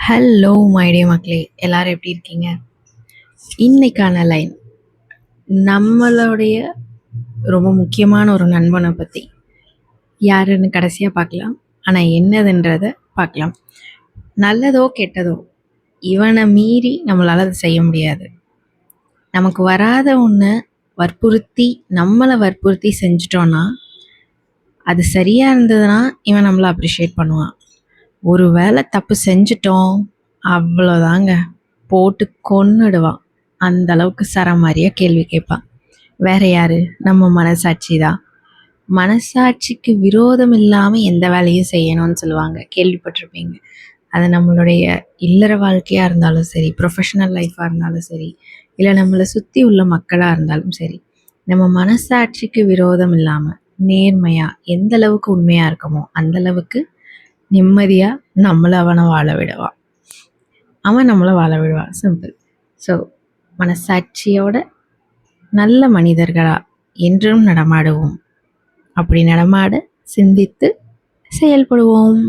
Hello my dear மக்களே, எல்லாரும் எப்படி இருக்கீங்க? இன்னைக்கான லைன் நம்மளுடைய ரொம்ப முக்கியமான ஒரு நண்பனை பற்றி யாருன்னு கடைசியாக பார்க்கலாம். ஆனால் என்னதுன்றத பார்க்கலாம். நல்லதோ கெட்டதோ இவனை மீறி நம்மளால் அதை செய்ய முடியாது. நமக்கு வராத ஒன்று நம்மளை வற்புறுத்தி செஞ்சிட்டோன்னா அது சரியாக இருந்ததுன்னா இவன் நம்மளை அப்ரிஷியேட் பண்ணுவான். ஒரு வேளை தப்பு செஞ்சிட்டோம் அவ்வளோதாங்க, போட்டு கொன்னுடுவான். அந்த அளவுக்கு சரமாரியாக கேள்வி கேட்பான். வேற யாரு? நம்ம மனசாட்சி தான். மனசாட்சிக்கு விரோதம் இல்லாமல் எந்த வேலையும் செய்யணும்னு சொல்லுவாங்க, கேள்விப்பட்டிருப்பீங்க. அது நம்மளுடைய இல்லற வாழ்க்கையாக இருந்தாலும் சரி, ப்ரொஃபஷனல் லைஃப்பாக இருந்தாலும் சரி, இல்லை நம்மளை சுற்றி உள்ள மக்களாக இருந்தாலும் சரி, நம்ம மனசாட்சிக்கு விரோதம் இல்லாமல் நேர்மையாக எந்த அளவுக்கு உண்மையாக இருக்கமோ அந்தளவுக்கு நிம்மதியாக அவனை வாழ விடுவான். அவன் நம்மளை வாழ விடுவான். சிம்பிள். ஸோ மனசாட்சியோட நல்ல மனிதர்களாக என்றும் நடமாடுவோம். அப்படி நடமாட சிந்தித்து செயல்படுவோம்.